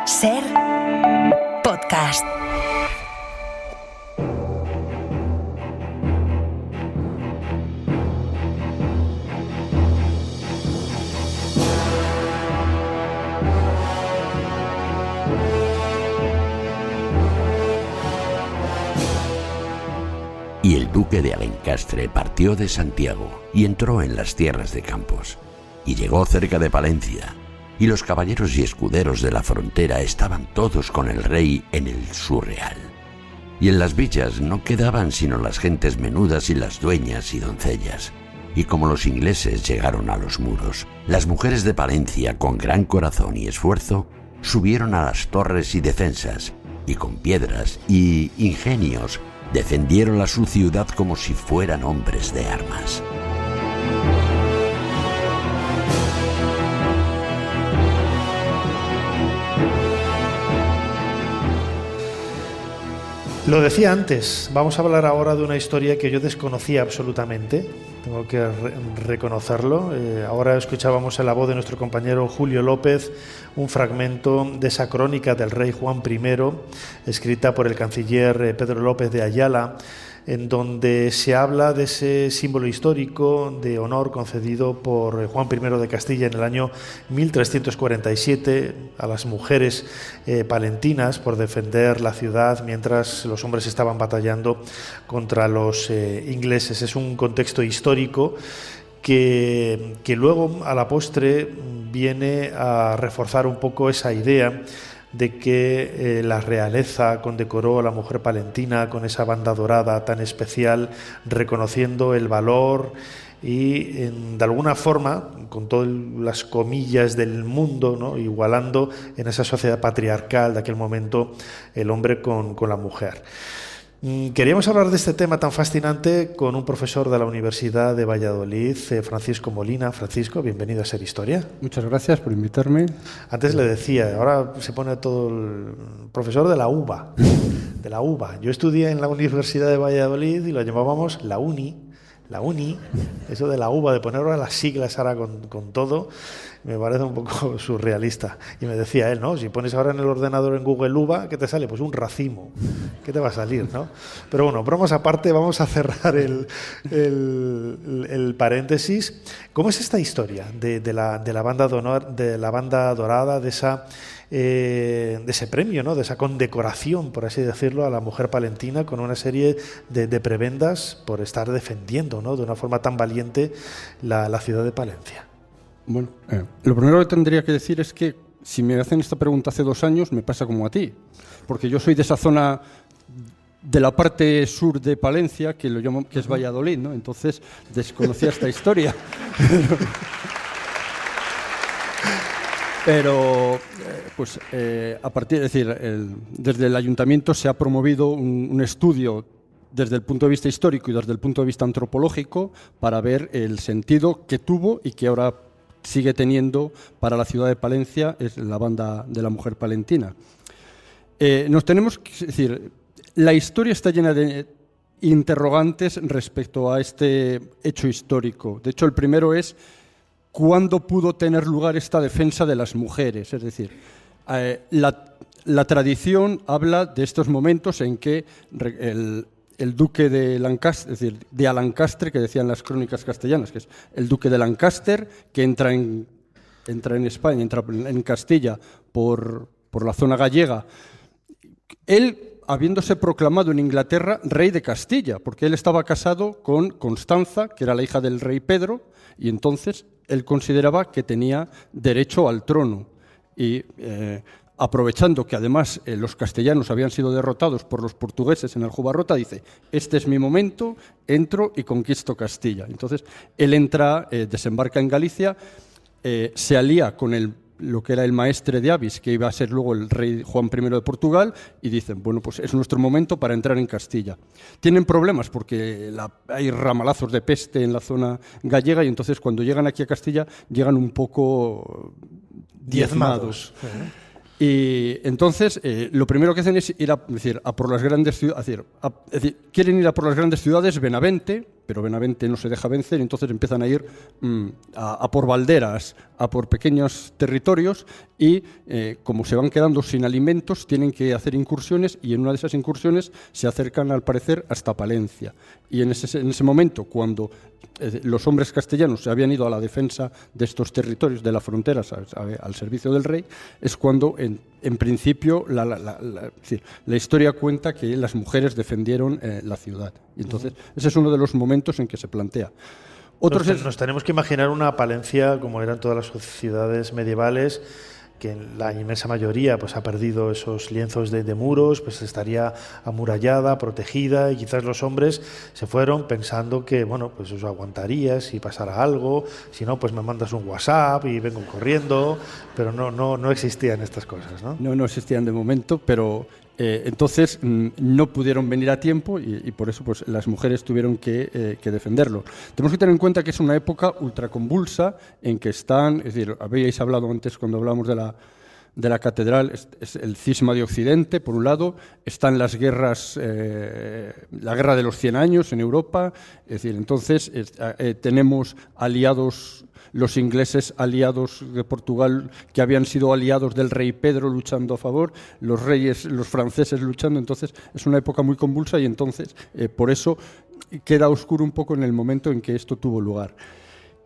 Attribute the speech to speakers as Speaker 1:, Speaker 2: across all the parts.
Speaker 1: Ser podcast.
Speaker 2: Y el duque de Alencastre partió de Santiago y entró en las tierras de Campos, y llegó cerca de Palencia, y los caballeros y escuderos de la frontera estaban todos con el rey en el Surreal. Y en las villas no quedaban sino las gentes menudas y las dueñas y doncellas. Y como los ingleses llegaron a los muros, las mujeres de Palencia, con gran corazón y esfuerzo, subieron a las torres y defensas, y con piedras y ingenios defendieron a su ciudad como si fueran hombres de armas.
Speaker 3: Lo decía antes, vamos a hablar ahora de una historia que yo desconocía absolutamente, tengo que reconocerlo. Ahora escuchábamos en la voz de nuestro compañero Julio López un fragmento de esa crónica del rey Juan I, escrita por el canciller Pedro López de Ayala, en donde se habla de ese símbolo histórico de honor concedido por Juan I de Castilla en el año 1347 a las mujeres palentinas por defender la ciudad mientras los hombres estaban batallando contra los ingleses. Es un contexto histórico que luego a la postre viene a reforzar un poco esa idea de que la realeza condecoró a la mujer palentina con esa banda dorada tan especial, reconociendo el valor y de alguna forma, con todas las comillas del mundo, ¿no?, igualando en esa sociedad patriarcal de aquel momento el hombre con la mujer. Queríamos hablar de este tema tan fascinante con un profesor de la Universidad de Valladolid, Francisco Molina. Francisco, bienvenido a Ser Historia.
Speaker 4: Muchas gracias por invitarme.
Speaker 3: Antes le decía, ahora se pone todo el profesor de la UVA. De la UVA. Yo estudié en la Universidad de Valladolid y lo llamábamos la uni. La uni, eso de la UVA, de poner ahora las siglas ahora con todo, me parece un poco surrealista. Y me decía él, ¿no? Si pones ahora en el ordenador en Google UVA, ¿qué te sale? Pues un racimo. ¿Qué te va a salir, no? Pero bueno, bromas aparte, vamos a cerrar el paréntesis. ¿Cómo es esta historia de la banda de honor, de la banda dorada, de ese premio, ¿no?, de esa condecoración, por así decirlo, a la mujer palentina con una serie de prebendas por estar defendiendo, ¿no?, de una forma tan valiente la ciudad de Palencia?
Speaker 4: Bueno, lo primero que tendría que decir es que si me hacen esta pregunta hace 2 años, me pasa como a ti, porque yo soy de esa zona de la parte sur de Palencia, que lo llamo, que es Valladolid, ¿no? Entonces desconocía esta historia. Pero, pues, a partir, es decir, desde el ayuntamiento se ha promovido un estudio desde el punto de vista histórico y desde el punto de vista antropológico para ver el sentido que tuvo y que ahora sigue teniendo para la ciudad de Palencia, es la banda de la mujer palentina. Nos tenemos que decir, la historia está llena de interrogantes respecto a este hecho histórico. De hecho, el primero es ¿cuándo pudo tener lugar esta defensa de las mujeres? Es decir, la tradición habla de estos momentos en que el duque de Lancaster, es decir, de Alencastre, que decían las crónicas castellanas, que es el duque de Lancaster, que entra en España, entra en Castilla por la zona gallega, él habiéndose proclamado en Inglaterra rey de Castilla, porque él estaba casado con Constanza, que era la hija del rey Pedro, y entonces él consideraba que tenía derecho al trono. Y aprovechando que además los castellanos habían sido derrotados por los portugueses en Aljubarrota, dice, este es mi momento, entro y conquisto Castilla. Entonces él entra, desembarca en Galicia, se alía con lo que era el maestre de Avis, que iba a ser luego el rey Juan I de Portugal, y dicen, bueno, pues es nuestro momento para entrar en Castilla. Tienen problemas porque hay ramalazos de peste en la zona gallega, y entonces cuando llegan aquí a Castilla llegan un poco diezmados. Y entonces lo primero que hacen es ir a por las grandes ciudades, quieren ir a por las grandes ciudades, Benavente, pero Benavente no se deja vencer, entonces empiezan a ir a por balderas, a por pequeños territorios y como se van quedando sin alimentos tienen que hacer incursiones y en una de esas incursiones se acercan al parecer hasta Palencia. Y en ese momento, cuando los hombres castellanos se habían ido a la defensa de estos territorios, de las fronteras, al servicio del rey, es cuando en principio la historia cuenta que las mujeres defendieron la ciudad. Y entonces ese es uno de los momentos en que se plantea.
Speaker 3: Nos tenemos que imaginar una Palencia como eran todas las sociedades medievales, que la inmensa mayoría pues ha perdido esos lienzos de muros, pues estaría amurallada, protegida, y quizás los hombres se fueron pensando que, bueno, pues eso aguantaría si pasara algo, si no, pues me mandas un WhatsApp y vengo corriendo, pero no existían estas cosas, ¿no?
Speaker 4: No existían de momento, pero entonces no pudieron venir a tiempo y por eso pues las mujeres tuvieron que defenderlo. Tenemos que tener en cuenta que es una época ultraconvulsa en que están, es decir, habíais hablado antes cuando hablamos de la catedral, es el cisma de Occidente, por un lado, están las guerras, la guerra de los 100 años en Europa, es decir, entonces tenemos aliados, los ingleses aliados de Portugal que habían sido aliados del rey Pedro luchando a favor, los franceses luchando, entonces es una época muy convulsa y entonces por eso queda oscuro un poco en el momento en que esto tuvo lugar.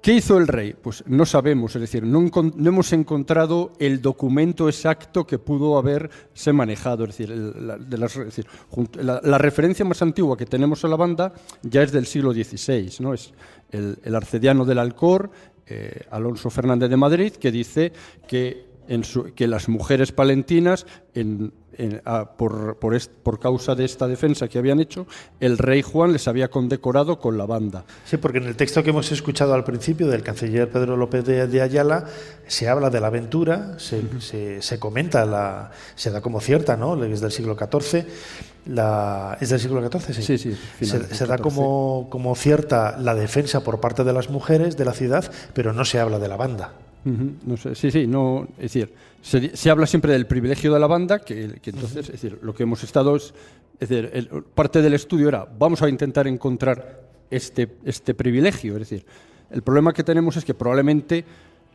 Speaker 4: ¿Qué hizo el rey? Pues no sabemos, es decir, no hemos encontrado el documento exacto que pudo haberse manejado. Es decir, la referencia más antigua que tenemos a la banda ya es del siglo XVI, ¿no? Es el arcediano del Alcor, Alonso Fernández de Madrid, que dice que las mujeres palentinas, por causa de esta defensa que habían hecho, el rey Juan les había condecorado con la banda.
Speaker 3: Sí, porque en el texto que hemos escuchado al principio del canciller Pedro López de Ayala se habla de la aventura, se comenta, se da como cierta, ¿no? Es del siglo XIV. ¿Es del siglo XIV? Sí.
Speaker 4: Sí,
Speaker 3: Se da como cierta la defensa por parte de las mujeres de la ciudad, pero no se habla de la banda.
Speaker 4: No sé, no, es decir, se habla siempre del privilegio de la banda, que entonces, es decir, lo que hemos estado es decir, parte del estudio era, vamos a intentar encontrar este privilegio, es decir, el problema que tenemos es que probablemente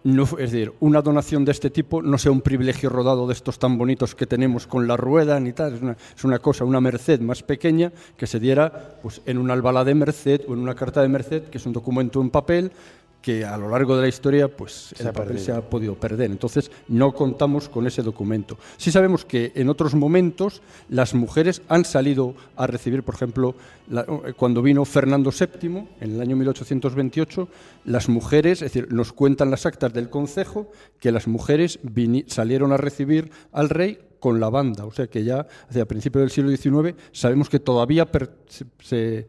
Speaker 4: es decir, una donación de este tipo no sea un privilegio rodado de estos tan bonitos que tenemos con la rueda ni tal, es una cosa, una merced más pequeña que se diera pues en un albalá de merced o en una carta de merced, que es un documento en papel que a lo largo de la historia pues el papel se ha podido perder. Entonces no contamos con ese documento. Sí sabemos que en otros momentos las mujeres han salido a recibir, por ejemplo, cuando vino Fernando VII en el año 1828, las mujeres, es decir, nos cuentan las actas del concejo que las mujeres salieron a recibir al rey con la banda, o sea que ya hacia principios del siglo XIX sabemos que todavía se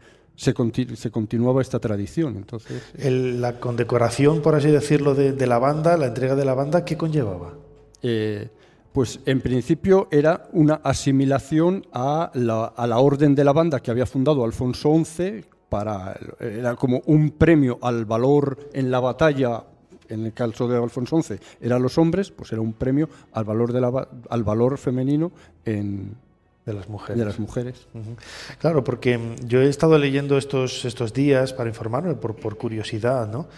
Speaker 4: continuaba esta tradición. Entonces,
Speaker 3: la condecoración, por así decirlo, de la banda, la entrega de la banda, ¿qué conllevaba?
Speaker 4: Pues en principio era una asimilación a la orden de la banda que había fundado Alfonso XI, era como un premio al valor en la batalla. En el caso de Alfonso XI eran los hombres, pues era un premio al valor femenino de las mujeres.
Speaker 3: Uh-huh. Claro, porque yo he estado leyendo estos días para informarme por curiosidad, ¿no?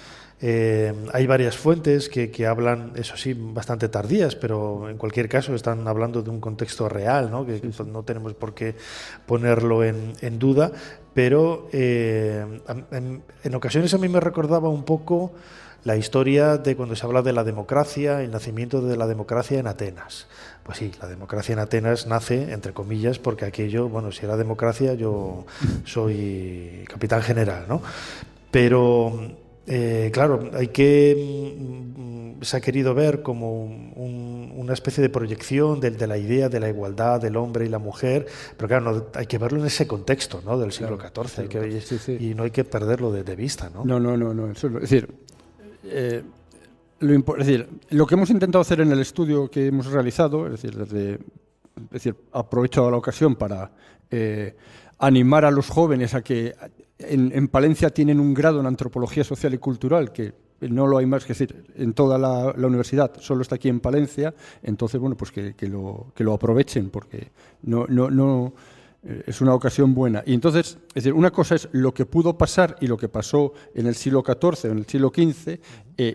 Speaker 3: Hay varias fuentes que hablan, eso sí, bastante tardías, pero en cualquier caso están hablando de un contexto real, ¿no? Que no tenemos por qué ponerlo en duda, pero en ocasiones a mí me recordaba un poco la historia de cuando se habla de la democracia, el nacimiento de la democracia en Atenas. Pues sí, la democracia en Atenas nace, entre comillas, porque aquello, bueno, si era democracia, yo soy capitán general, ¿no? Pero, claro, se ha querido ver como una especie de proyección de la idea de la igualdad del hombre y la mujer, pero claro, hay que verlo en ese contexto, ¿no? Del siglo XIV, y no hay que perderlo de vista, ¿no?
Speaker 4: No. Es decir, lo que hemos intentado hacer en el estudio que hemos realizado, es decir, aprovecho la ocasión para animar a los jóvenes a que en Palencia tienen un grado en antropología social y cultural que no lo hay más, que decir, en toda la universidad, solo está aquí en Palencia, entonces bueno, pues que lo aprovechen, porque no es una ocasión buena. Y entonces, es decir, una cosa es lo que pudo pasar y lo que pasó en el siglo XIV o en el siglo XV,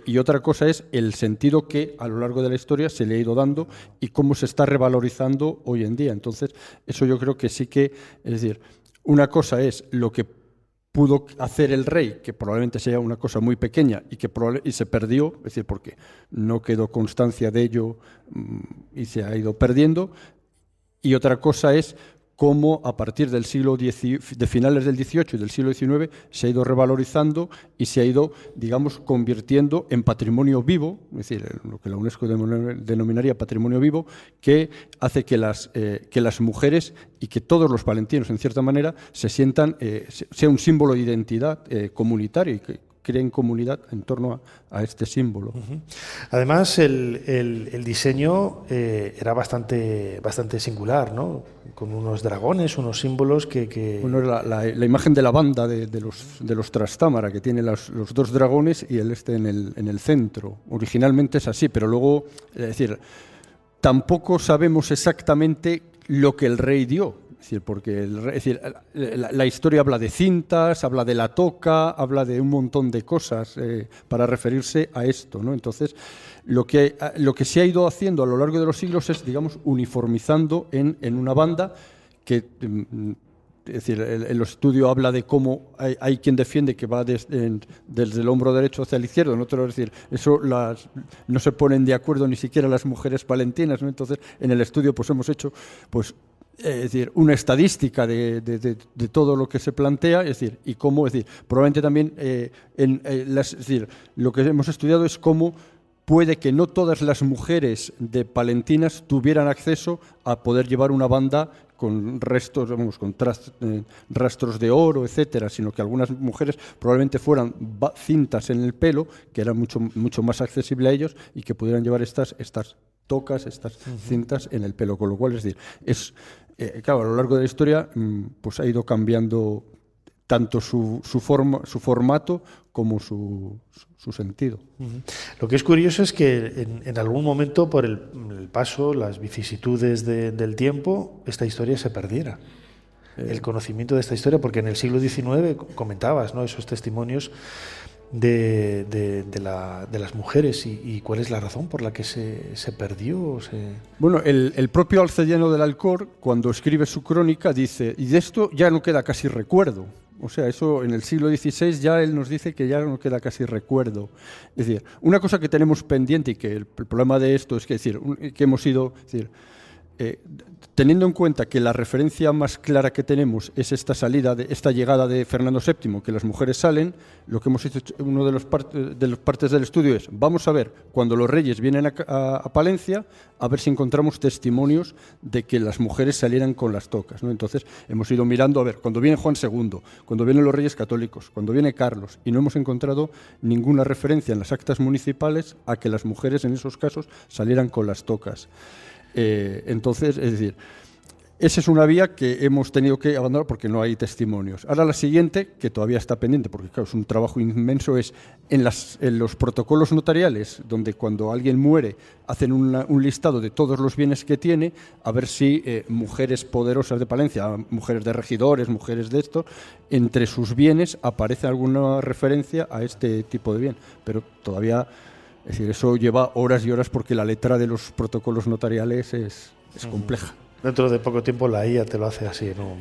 Speaker 4: y otra cosa es el sentido que a lo largo de la historia se le ha ido dando y cómo se está revalorizando hoy en día. Entonces, eso yo creo que sí que, es decir, una cosa es lo que pudo hacer el rey, que probablemente sea una cosa muy pequeña y se perdió, es decir, porque no quedó constancia de ello y se ha ido perdiendo. Y otra cosa es cómo a partir del de finales del XVIII y del siglo XIX se ha ido revalorizando y se ha ido, digamos, convirtiendo en patrimonio vivo, es decir, lo que la UNESCO denominaría patrimonio vivo, que hace que las mujeres y que todos los palentinos, en cierta manera, se sientan, sea un símbolo de identidad comunitaria y que creen comunidad en torno a este símbolo.
Speaker 3: Además, el diseño era bastante singular, ¿no? Con unos dragones, unos símbolos que...
Speaker 4: Bueno, la imagen de la banda de los Trastámara, que tiene los dos dragones y el en el centro. Originalmente es así, pero luego, es decir, tampoco sabemos exactamente lo que el rey dio. Es decir, porque la historia habla de cintas, habla de la toca, habla de un montón de cosas para referirse a esto, ¿no? Entonces, lo que se ha ido haciendo a lo largo de los siglos es, digamos, uniformizando en una banda que, es decir, el estudio habla de cómo hay quien defiende que va desde el hombro derecho hacia el izquierdo, en otro, es decir, eso no se ponen de acuerdo ni siquiera las mujeres palentinas, ¿no? Entonces, en el estudio pues hemos hecho es decir, una estadística de todo lo que se plantea, es decir, y cómo, es decir, probablemente también es decir, lo que hemos estudiado es cómo puede que no todas las mujeres de palentinas tuvieran acceso a poder llevar una banda con restos, con rastros de oro, etcétera, sino que algunas mujeres probablemente fueran cintas en el pelo, que era mucho más accesible a ellos y que pudieran llevar estas tocas, estas cintas en el pelo, con lo cual, es decir, claro, a lo largo de la historia pues ha ido cambiando tanto su formato como su sentido.
Speaker 3: Lo que es curioso es que en algún momento, por el paso, las vicisitudes del tiempo, esta historia se perdiera. El conocimiento de esta historia, porque en el siglo XIX comentabas, ¿no?, esos testimonios de las mujeres y cuál es la razón por la que se perdió.
Speaker 4: Bueno, el propio Alcediano del Alcor, cuando escribe su crónica, dice, y de esto ya no queda casi recuerdo. O sea, eso en el siglo XVI ya él nos dice que ya no queda casi recuerdo. Es decir, una cosa que tenemos pendiente y que el problema de esto es que, que hemos ido... Es decir, teniendo en cuenta que la referencia más clara que tenemos es esta llegada de Fernando VII, que las mujeres salen, lo que hemos hecho, uno de las partes del estudio es, vamos a ver, cuando los reyes vienen a Palencia, a ver si encontramos testimonios de que las mujeres salieran con las tocas, ¿no? Entonces hemos ido mirando, a ver, cuando viene Juan II, cuando vienen los reyes católicos, cuando viene Carlos, y no hemos encontrado ninguna referencia en las actas municipales a que las mujeres en esos casos salieran con las tocas. Entonces, es decir, esa es una vía que hemos tenido que abandonar porque no hay testimonios. Ahora la siguiente, que todavía está pendiente, porque claro, es un trabajo inmenso, es en los protocolos notariales, donde cuando alguien muere hacen un listado de todos los bienes que tiene, a ver si mujeres poderosas de Palencia, mujeres de regidores, mujeres de esto, entre sus bienes aparece alguna referencia a este tipo de bien, pero todavía... Es decir, eso lleva horas y horas porque la letra de los protocolos notariales es compleja.
Speaker 3: Dentro de poco tiempo la IA te lo hace así en un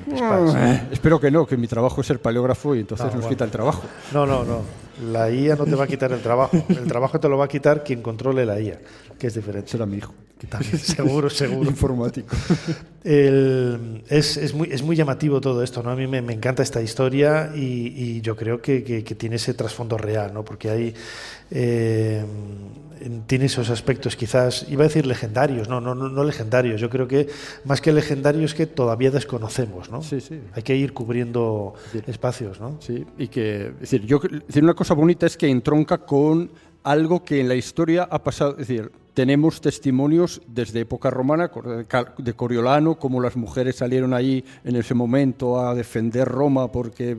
Speaker 4: espero que no, que mi trabajo es ser paleógrafo y entonces nos quita el trabajo.
Speaker 3: No. La IA no te va a quitar el trabajo. El trabajo te lo va a quitar quien controle la IA, que es diferente.
Speaker 4: Será mi hijo.
Speaker 3: También, seguro.
Speaker 4: Informático.
Speaker 3: Es muy llamativo todo esto, ¿no? A mí me encanta esta historia y yo creo que tiene ese trasfondo real, ¿no? Porque hay tiene esos aspectos quizás, iba a decir legendarios, no legendarios. Yo creo que más que legendarios que todavía desconocemos, ¿no?
Speaker 4: Sí.
Speaker 3: Hay que ir cubriendo espacios, ¿no?
Speaker 4: Sí, y que, es decir, una cosa bonita es que entronca con algo que en la historia ha pasado, es decir, tenemos testimonios desde época romana de Coriolano, como las mujeres salieron allí en ese momento a defender Roma porque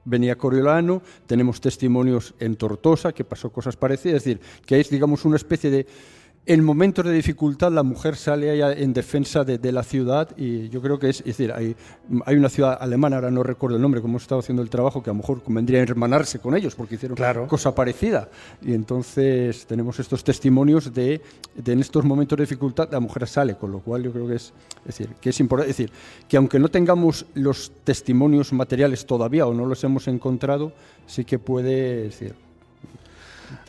Speaker 4: venía Coriolano, tenemos testimonios en Tortosa, que pasó cosas parecidas, es decir, que es, digamos, una especie de en momentos de dificultad la mujer sale ahí en defensa de la ciudad, y yo creo que es decir, hay una ciudad alemana, ahora no recuerdo el nombre, como hemos estado haciendo el trabajo, que a lo mejor convendría hermanarse con ellos porque hicieron cosa parecida, y entonces tenemos estos testimonios de en estos momentos de dificultad la mujer sale, con lo cual yo creo que es importante, es decir, que aunque no tengamos los testimonios materiales todavía o no los hemos encontrado, sí que puede decir.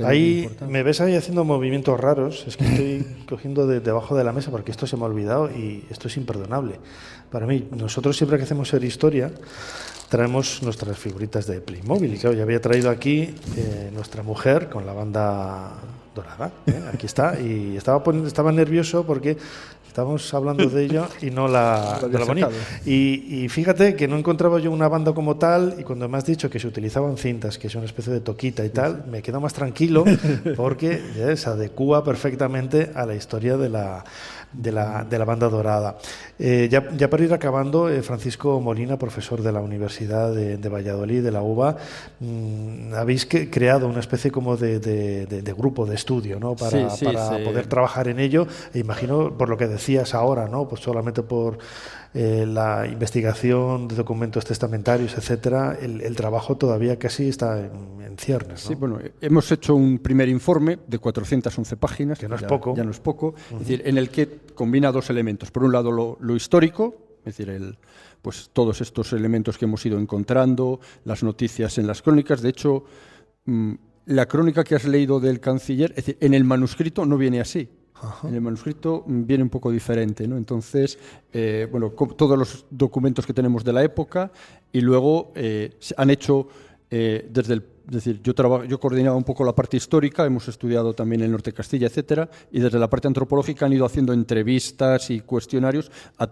Speaker 3: Ahí me ves ahí haciendo movimientos raros, es que estoy cogiendo debajo de la mesa porque esto se me ha olvidado y esto es imperdonable para mí. Nosotros siempre que hacemos Ser Historia traemos nuestras figuritas de Playmobil, y claro, ya había traído aquí nuestra mujer con la banda dorada, aquí está, y estaba nervioso porque estábamos hablando de ello y no la ponía. Y fíjate que no encontraba yo una banda como tal, y cuando me has dicho que se utilizaban cintas, que es una especie de toquita y tal, me quedo más tranquilo porque se adecúa perfectamente a la historia de la banda dorada. Ya para ir acabando, Francisco Molina, profesor de la Universidad de Valladolid, de la UBA, habéis creado una especie como de grupo de estudio, ¿no? para poder trabajar en ello, e imagino por lo que decías ahora, ¿no? Pues solamente por la investigación de documentos testamentarios, etcétera, el trabajo todavía casi está en ciernes, ¿no?
Speaker 4: Sí, bueno, hemos hecho un primer informe de 411 páginas,
Speaker 3: que no es poco.
Speaker 4: Ya no es poco, es decir, en el que combina dos elementos. Por un lado, lo histórico, es decir, pues todos estos elementos que hemos ido encontrando, las noticias en las crónicas. De hecho, la crónica que has leído del canciller, es decir, en el manuscrito no viene así. En el manuscrito viene un poco diferente, ¿no? Entonces, todos los documentos que tenemos de la época, y luego han hecho es decir, yo coordinaba un poco la parte histórica, hemos estudiado también el norte de Castilla, etcétera, y desde la parte antropológica han ido haciendo entrevistas y cuestionarios a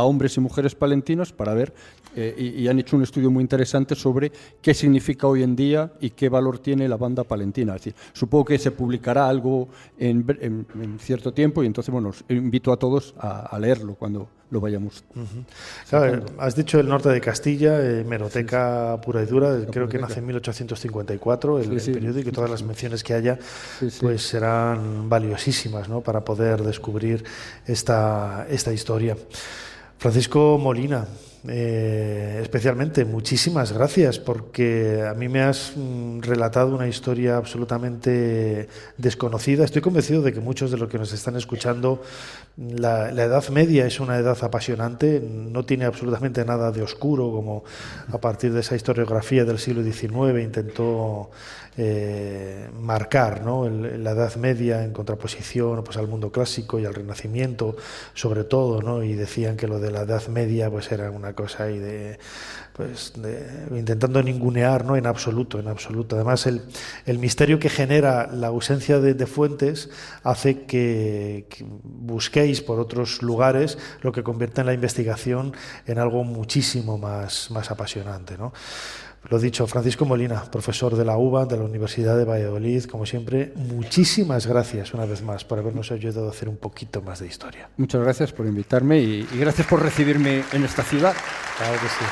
Speaker 4: hombres y mujeres palentinos para ver, y han hecho un estudio muy interesante sobre qué significa hoy en día y qué valor tiene la banda palentina. Es decir, supongo que se publicará algo en cierto tiempo, y entonces, os invito a todos a leerlo cuando lo vayamos.
Speaker 3: Claro, has dicho el norte de Castilla, hemeroteca pura y dura, creo que nace en 1854 el periódico, y todas las menciones que haya pues serán valiosísimas, ¿no? Para poder descubrir esta historia. Francisco Molina, especialmente, muchísimas gracias, porque a mí me has relatado una historia absolutamente desconocida. Estoy convencido de que muchos de los que nos están escuchando, la Edad Media es una edad apasionante, no tiene absolutamente nada de oscuro, como a partir de esa historiografía del siglo XIX intentó marcar, ¿no? La Edad Media en contraposición, pues, al mundo clásico y al Renacimiento, sobre todo, ¿no? Y decían que lo de la Edad Media pues era una cosa ahí intentando ningunear, ¿no? En absoluto. Además, el misterio que genera la ausencia de fuentes hace que busquéis por otros lugares, lo que convierte en la investigación en algo muchísimo más apasionante, ¿no? Lo dicho, Francisco Molina, profesor de la UBA, de la Universidad de Valladolid, como siempre, muchísimas gracias una vez más por habernos ayudado a hacer un poquito más de historia.
Speaker 4: Muchas gracias por invitarme y gracias por recibirme en esta ciudad.
Speaker 3: Claro que sí.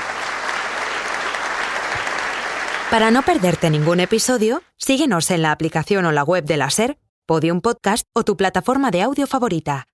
Speaker 1: Para no perderte ningún episodio, síguenos en la aplicación o la web de la SER, Podium Podcast o tu plataforma de audio favorita.